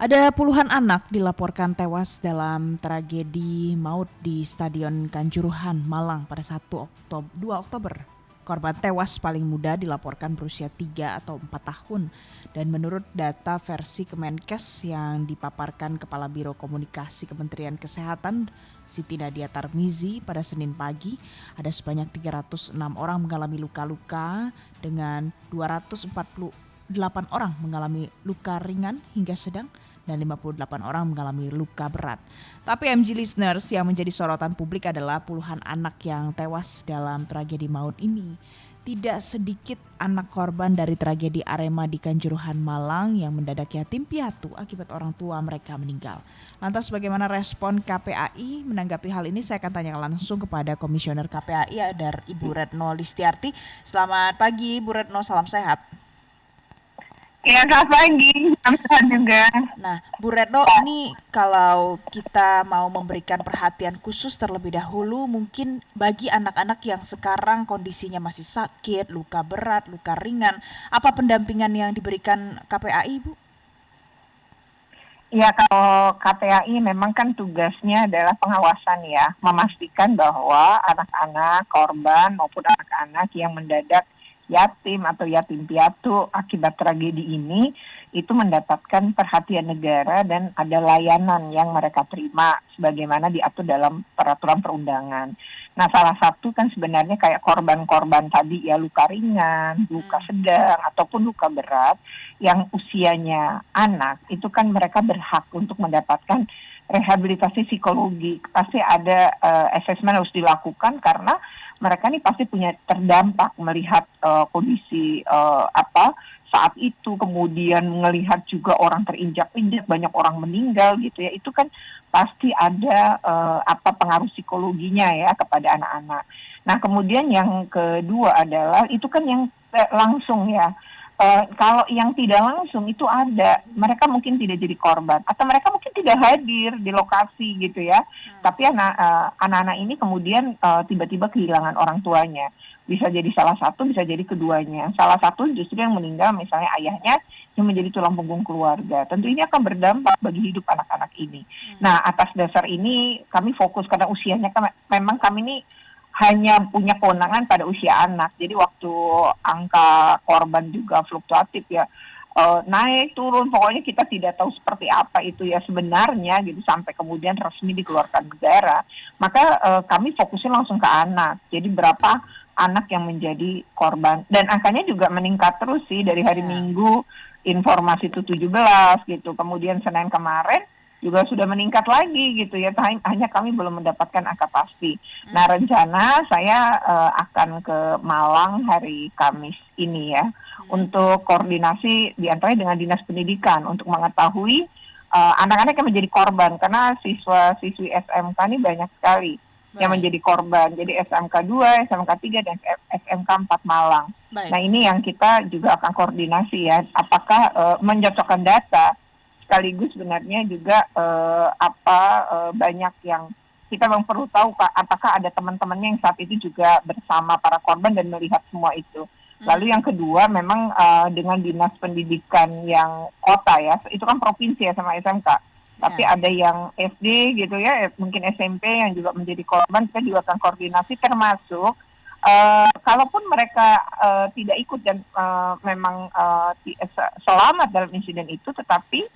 Ada puluhan anak dilaporkan tewas dalam tragedi maut di Stadion Kanjuruhan, Malang pada 2 Oktober. Korban tewas paling muda dilaporkan berusia 3 atau 4 tahun. Dan menurut data versi Kemenkes yang dipaparkan Kepala Biro Komunikasi Kementerian Kesehatan Siti Nadia Tarmizi pada Senin pagi, ada sebanyak 306 orang mengalami luka-luka dengan 248 orang mengalami luka ringan hingga sedang dan 58 orang mengalami luka berat. Tapi MG listeners, yang menjadi sorotan publik adalah puluhan anak yang tewas dalam tragedi maut ini. Tidak sedikit anak korban dari tragedi Arema di Kanjuruhan Malang yang mendadak yatim piatu akibat orang tua mereka meninggal. Lantas bagaimana respon KPAI menanggapi hal ini? Saya akan tanya langsung kepada Komisioner KPAI ada Ibu Retno Listiarti. Selamat pagi Bu Retno, salam sehat. Ya, selamat pagi, salam juga. Nah, Bu Retno, ini kalau kita mau memberikan perhatian khusus terlebih dahulu mungkin bagi anak-anak yang sekarang kondisinya masih sakit, luka berat, luka ringan, apa pendampingan yang diberikan KPAI, Bu? Ya, kalau KPAI memang kan tugasnya adalah pengawasan ya, memastikan bahwa anak-anak korban maupun anak-anak yang mendadak yatim atau yatim piatu akibat tragedi ini itu mendapatkan perhatian negara dan ada layanan yang mereka terima sebagaimana diatur dalam peraturan perundangan. Nah, salah satu kan sebenarnya kayak korban-korban tadi ya, luka ringan, luka sedang ataupun luka berat yang usianya anak, itu kan mereka berhak untuk mendapatkan rehabilitasi psikologi. Pasti ada asesmen harus dilakukan karena mereka nih pasti punya terdampak melihat kondisi saat itu, kemudian melihat juga orang terinjak-injak, banyak orang meninggal gitu ya. Itu kan pasti ada pengaruh psikologinya ya kepada anak-anak. Nah, kemudian yang kedua adalah itu kan yang langsung ya. Kalau yang tidak langsung itu ada, mereka mungkin tidak jadi korban atau mereka mungkin tidak hadir di lokasi gitu ya. Tapi anak-anak ini kemudian tiba-tiba kehilangan orang tuanya. Bisa jadi salah satu, bisa jadi keduanya. Salah satu justru yang meninggal misalnya ayahnya yang menjadi tulang punggung keluarga. Tentu ini akan berdampak bagi hidup anak-anak ini. Nah, atas dasar ini kami fokus karena usianya kan memang kami ini hanya punya kewenangan pada usia anak. Jadi waktu angka korban juga fluktuatif ya, naik turun, pokoknya kita tidak tahu seperti apa itu ya sebenarnya gitu sampai kemudian resmi dikeluarkan negara. Maka kami fokusnya langsung ke anak. Jadi berapa anak yang menjadi korban dan angkanya juga meningkat terus sih dari hari Minggu informasi itu 17 gitu. Kemudian Senin kemarin juga sudah meningkat lagi gitu ya, hanya kami belum mendapatkan angka pasti. Nah, rencana saya akan ke Malang hari Kamis ini ya, untuk koordinasi diantaranya dengan Dinas Pendidikan untuk mengetahui anak-anak yang menjadi korban, karena siswa-siswi SMK ini banyak sekali yang menjadi korban. Jadi SMK 2, SMK 3, dan SMK 4 Malang. Baik. Nah, ini yang kita juga akan koordinasi ya, apakah mencocokkan data sekaligus sebenarnya juga banyak yang kita memang perlu tahu apakah ada teman-temannya yang saat itu juga bersama para korban dan melihat semua itu. Lalu yang kedua memang dengan Dinas Pendidikan yang kota ya, itu kan provinsi ya sama SMK. Tapi ada yang SD gitu ya, mungkin SMP yang juga menjadi korban, kita juga akan koordinasi termasuk kalaupun mereka tidak ikut dan memang selamat dalam insiden itu, tetapi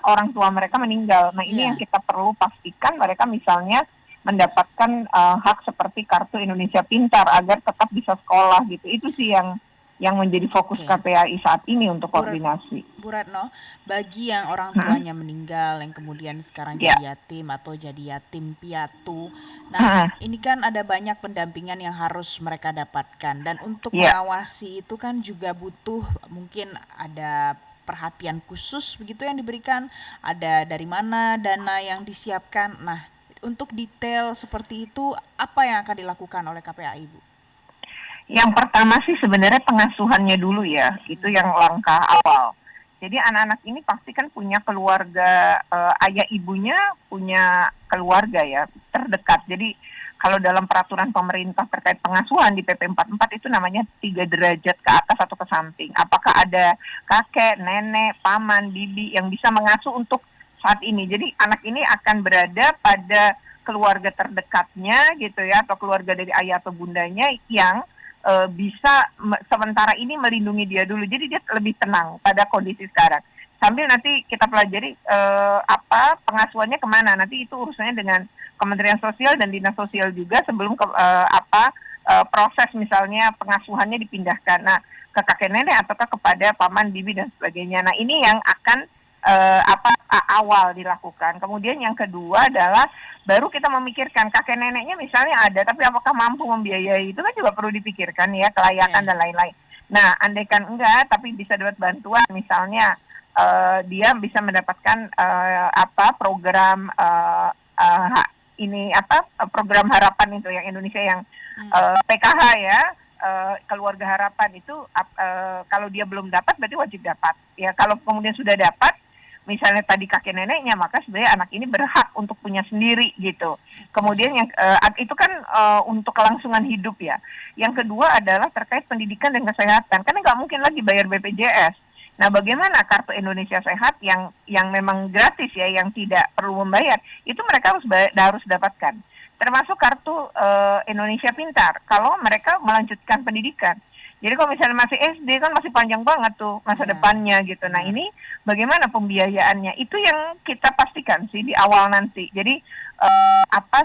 orang tua mereka meninggal. Nah, ini yang kita perlu pastikan mereka misalnya mendapatkan hak seperti kartu Indonesia Pintar agar tetap bisa sekolah gitu. Itu sih yang menjadi fokus KPAI saat ini untuk koordinasi. Bu Retno, bagi yang orang tuanya meninggal, yang kemudian sekarang jadi yatim atau jadi yatim piatu, nah ini kan ada banyak pendampingan yang harus mereka dapatkan. Dan untuk mengawasi itu kan juga butuh mungkin ada perhatian khusus begitu yang diberikan, ada dari mana dana yang disiapkan. Nah, untuk detail seperti itu, apa yang akan dilakukan oleh KPAI, Bu? Yang pertama sih sebenarnya pengasuhannya dulu ya, itu yang langkah awal. Jadi anak-anak ini pasti kan punya keluarga, ayah ibunya punya keluarga ya terdekat. Jadi kalau dalam peraturan pemerintah terkait pengasuhan di PP 44 itu namanya 3 derajat ke atas atau ke samping. Apakah ada kakek, nenek, paman, bibi yang bisa mengasuh untuk saat ini. Jadi anak ini akan berada pada keluarga terdekatnya gitu ya, atau keluarga dari ayah atau bundanya yang bisa sementara ini melindungi dia dulu. Jadi dia lebih tenang pada kondisi sekarang. Sambil nanti kita pelajari pengasuhannya kemana. Nanti itu urusannya dengan Kementerian Sosial dan Dinas Sosial juga sebelum proses misalnya pengasuhannya dipindahkan. Nah, ke kakek nenek ataukah kepada paman, bibi dan sebagainya. Nah, ini yang akan awal dilakukan. Kemudian yang kedua adalah baru kita memikirkan kakek neneknya misalnya ada, tapi apakah mampu membiayai, itu kan juga perlu dipikirkan ya, kelayakan dan lain-lain. Nah, andaikan enggak, tapi bisa dapat bantuan misalnya dia bisa mendapatkan program program harapan itu yang Indonesia yang PKH ya, keluarga harapan itu kalau dia belum dapat berarti wajib dapat. Ya kalau kemudian sudah dapat, misalnya tadi kakek neneknya, maka sebenarnya anak ini berhak untuk punya sendiri gitu. Kemudian yang itu kan untuk kelangsungan hidup ya. Yang kedua adalah terkait pendidikan dan kesehatan. Karena nggak mungkin lagi bayar BPJS. Nah, bagaimana kartu Indonesia Sehat yang memang gratis ya, yang tidak perlu membayar, itu mereka harus dapatkan. Termasuk kartu Indonesia Pintar kalau mereka melanjutkan pendidikan. Jadi kalau misalnya masih SD kan masih panjang banget tuh masa depannya gitu. Nah, ini bagaimana pembiayaannya? Itu yang kita pastikan sih di awal nanti. Jadi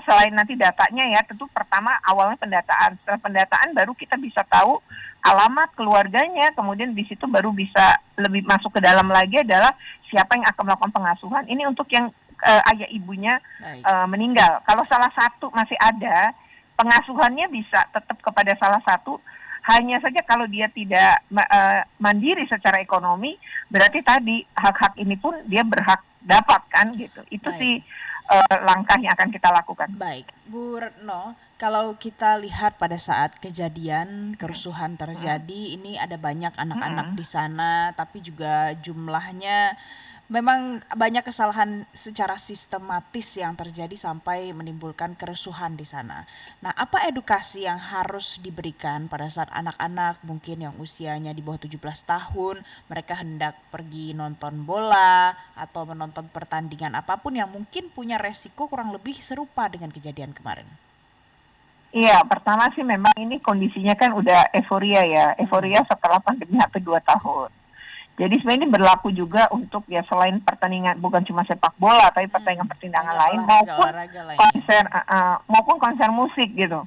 selain nanti datanya ya, tentu pertama awalnya pendataan. Setelah pendataan baru kita bisa tahu alamat keluarganya, kemudian di situ baru bisa lebih masuk ke dalam lagi adalah siapa yang akan melakukan pengasuhan. Ini untuk yang ayah ibunya meninggal. Kalau salah satu masih ada, pengasuhannya bisa tetap kepada salah satu. Hanya saja kalau dia tidak mandiri secara ekonomi, berarti tadi hak-hak ini pun dia berhak dapat kan gitu. Itu sih langkah yang akan kita lakukan. Baik, Bu Retno, kalau kita lihat pada saat kejadian kerusuhan terjadi, ini ada banyak anak-anak di sana, tapi juga jumlahnya memang banyak kesalahan secara sistematis yang terjadi sampai menimbulkan kerusuhan di sana. Nah, apa edukasi yang harus diberikan pada saat anak-anak mungkin yang usianya di bawah 17 tahun, mereka hendak pergi nonton bola atau menonton pertandingan apapun yang mungkin punya resiko kurang lebih serupa dengan kejadian kemarin? Iya, pertama sih memang ini kondisinya kan udah euforia ya, euforia setelah pandemi hampir 2 tahun. Jadi sebenarnya ini berlaku juga untuk ya selain pertandingan, bukan cuma sepak bola, tapi pertandingan-pertandingan lain maupun konser musik gitu.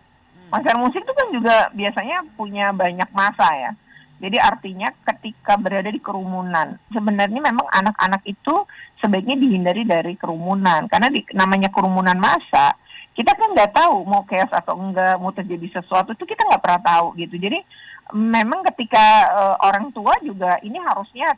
Konser musik itu kan juga biasanya punya banyak massa ya. Jadi artinya ketika berada di kerumunan, sebenarnya memang anak-anak itu sebaiknya dihindari dari kerumunan. Karena namanya kerumunan massa, kita kan nggak tahu mau chaos atau enggak, mau terjadi sesuatu itu kita nggak pernah tahu gitu. Jadi memang ketika orang tua juga ini harusnya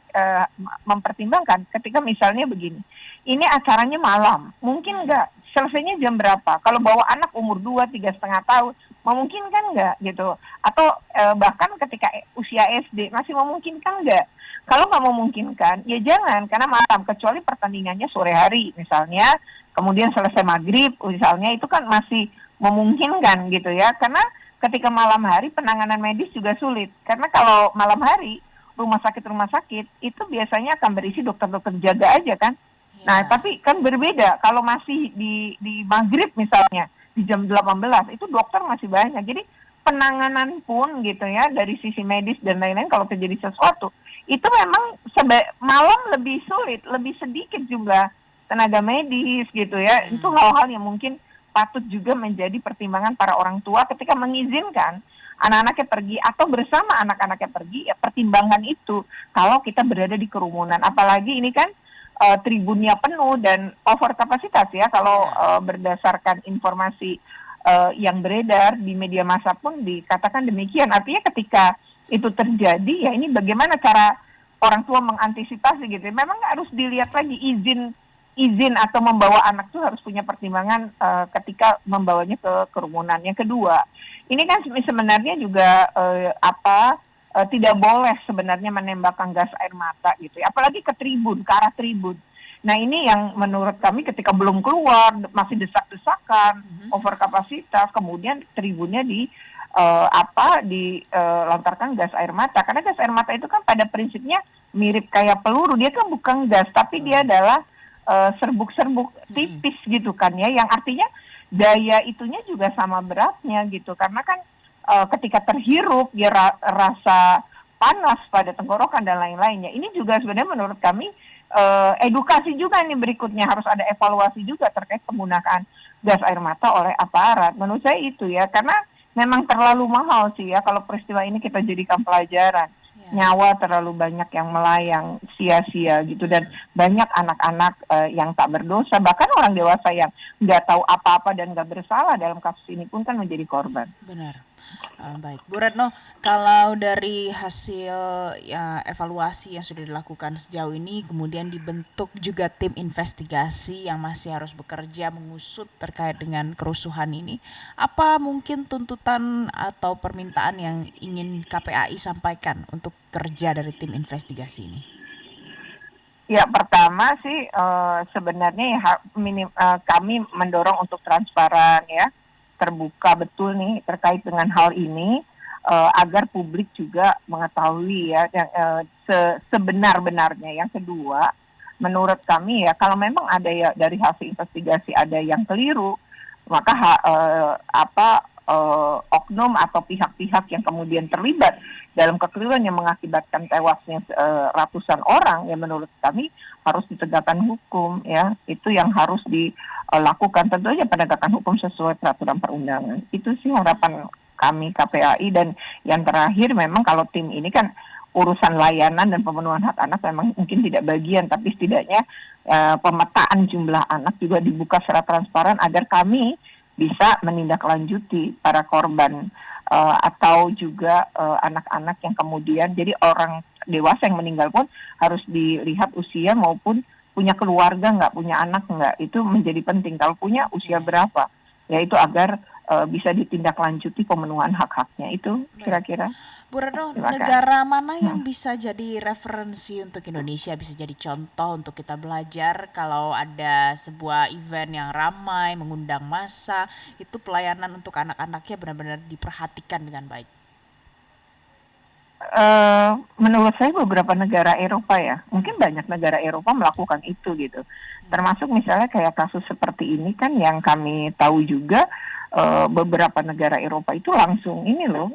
mempertimbangkan ketika misalnya begini, ini acaranya malam, mungkin nggak selesainya jam berapa? Kalau bawa anak umur 2-3,5 tahun, memungkinkan nggak gitu? Atau bahkan ketika usia SD masih memungkinkan nggak? Kalau nggak memungkinkan, ya jangan, karena malam, kecuali pertandingannya sore hari misalnya, kemudian selesai maghrib misalnya, itu kan masih memungkinkan gitu ya, karena ketika malam hari penanganan medis juga sulit. Karena kalau malam hari rumah sakit itu biasanya akan berisi dokter-dokter jaga aja kan. Ya. Nah, tapi kan berbeda kalau masih di maghrib misalnya di jam 18 itu dokter masih banyak. Jadi penanganan pun gitu ya dari sisi medis dan lain-lain kalau terjadi sesuatu itu memang malam lebih sulit, lebih sedikit jumlah tenaga medis gitu ya. Itu hal-hal yang mungkin patut juga menjadi pertimbangan para orang tua ketika mengizinkan anak-anaknya pergi atau bersama anak-anaknya pergi, ya pertimbangan itu kalau kita berada di kerumunan. Apalagi ini kan tribunnya penuh dan over kapasitas ya, kalau berdasarkan informasi yang beredar di media massa pun dikatakan demikian. Artinya ketika itu terjadi ya ini bagaimana cara orang tua mengantisipasi gitu. Memang harus dilihat lagi izin atau membawa anak itu harus punya pertimbangan ketika membawanya ke kerumunan. Yang kedua, ini kan sebenarnya juga tidak boleh sebenarnya menembakkan gas air mata gitu ya, apalagi ke arah tribun. Nah, ini yang menurut kami ketika belum keluar masih desak-desakan, over kapasitas, kemudian tribunnya dilontarkan gas air mata. Karena gas air mata itu kan pada prinsipnya mirip kayak peluru, dia kan bukan gas, tapi dia adalah serbuk-serbuk tipis gitu kan ya, yang artinya daya itunya juga sama beratnya gitu, karena kan ketika terhirup dia rasa panas pada tenggorokan dan lain-lainnya. Ini juga sebenarnya menurut kami edukasi juga nih berikutnya, harus ada evaluasi juga terkait penggunaan gas air mata oleh aparat. Menurut saya itu ya, karena memang terlalu mahal sih ya kalau peristiwa ini kita jadikan pelajaran. Nyawa terlalu banyak yang melayang sia-sia gitu, dan banyak anak-anak yang tak berdosa, bahkan orang dewasa yang nggak tahu apa-apa dan nggak bersalah dalam kasus ini pun kan menjadi korban. Benar. Baik, Bu Retno, kalau dari hasil ya, evaluasi yang sudah dilakukan sejauh ini, kemudian dibentuk juga tim investigasi yang masih harus bekerja mengusut terkait dengan kerusuhan ini, apa mungkin tuntutan atau permintaan yang ingin KPAI sampaikan untuk kerja dari tim investigasi ini? Ya, pertama sih sebenarnya kami mendorong untuk transparan ya, terbuka betul nih terkait dengan hal ini, agar publik juga mengetahui ya sebenar-benarnya. Yang kedua, menurut kami ya, kalau memang ada ya dari hasil investigasi ada yang keliru, maka oknum atau pihak-pihak yang kemudian terlibat dalam kekeliruan yang mengakibatkan tewasnya ratusan orang, ya menurut kami harus ditegakkan hukum ya. Itu yang harus dilakukan, tentu saja penegakan hukum sesuai peraturan perundangan. Itu sih harapan kami KPAI. Dan yang terakhir, memang kalau tim ini kan urusan layanan dan pemenuhan hak anak memang mungkin tidak bagian, tapi setidaknya pemetaan jumlah anak juga dibuka secara transparan agar kami bisa menindaklanjuti para korban atau juga anak-anak yang kemudian, jadi orang dewasa yang meninggal pun harus dilihat usia maupun punya keluarga nggak, punya anak nggak, itu menjadi penting. Kalau punya, usia berapa, yaitu agar bisa ditindaklanjuti pemenuhan hak-haknya. Itu kira-kira. Bu Retno, negara mana yang bisa jadi referensi untuk Indonesia, bisa jadi contoh untuk kita belajar kalau ada sebuah event yang ramai, mengundang massa, itu pelayanan untuk anak-anaknya benar-benar diperhatikan dengan baik? Menurut saya beberapa negara Eropa ya, mungkin banyak negara Eropa melakukan itu gitu. Termasuk misalnya kayak kasus seperti ini kan yang kami tahu juga, beberapa negara Eropa itu langsung ini loh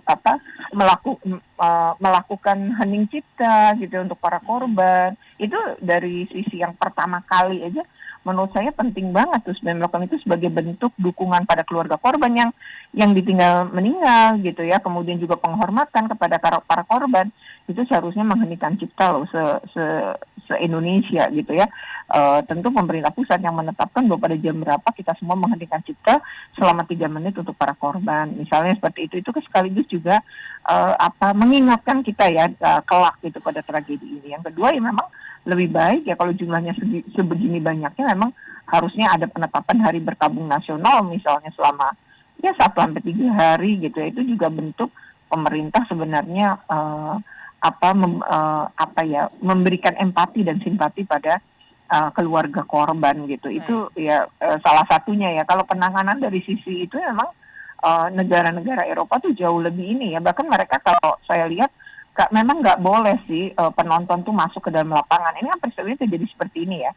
melakukan hening cipta gitu untuk para korban. Itu dari sisi yang pertama kali aja menurut saya penting banget terus melakukan itu sebagai bentuk dukungan pada keluarga korban yang ditinggal meninggal gitu ya. Kemudian juga penghormatan kepada para korban, itu seharusnya menghentikan cipta loh se-Indonesia gitu ya. Tentu pemerintah pusat yang menetapkan bahwa pada jam berapa kita semua menghentikan cipta selama 3 menit untuk para korban. Misalnya seperti itu kan sekaligus juga mengingatkan kita ya kelak gitu pada tragedi ini. Yang kedua ya memang lebih baik ya kalau jumlahnya sebegini banyaknya, memang harusnya ada penetapan hari berkabung nasional misalnya selama 1-3 hari gitu ya. Itu juga bentuk pemerintah sebenarnya memberikan empati dan simpati pada keluarga korban gitu. Itu ya salah satunya ya. Kalau penanganan dari sisi itu memang negara-negara Eropa tuh jauh lebih ini ya. Bahkan mereka kalau saya lihat memang nggak boleh sih penonton tuh masuk ke dalam lapangan. Ini kan peristiwanya terjadi seperti ini ya.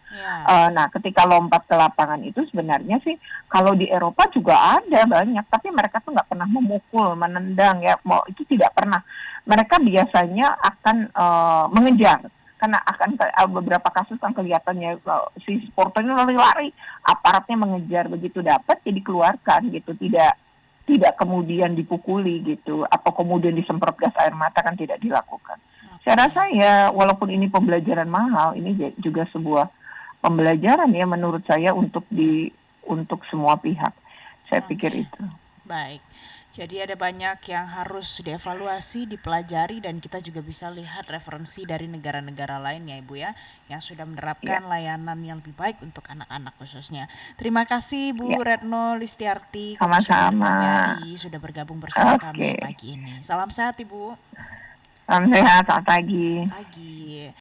Nah, ketika lompat ke lapangan itu sebenarnya sih kalau di Eropa juga ada banyak, tapi mereka tuh nggak pernah memukul, menendang ya. Itu tidak pernah. Mereka biasanya akan mengejar. Karena akan beberapa kasus kan kelihatannya si supporternya lari-lari, aparatnya mengejar, begitu dapat ya dikeluarkan gitu, tidak kemudian dipukuli gitu, atau kemudian disemprot gas air mata, kan tidak dilakukan. Saya rasa ya walaupun ini pembelajaran mahal, ini juga sebuah pembelajaran ya menurut saya untuk semua pihak. Saya pikir itu. Baik. Jadi ada banyak yang harus dievaluasi, dipelajari, dan kita juga bisa lihat referensi dari negara-negara lain ya Ibu ya, yang sudah menerapkan layanan yang lebih baik untuk anak-anak khususnya. Terima kasih Bu Retno Listiarti, Komisioner KPAI, sudah bergabung bersama kami pagi ini. Salam sehat Ibu. Salam sehat, selamat pagi. Pagi.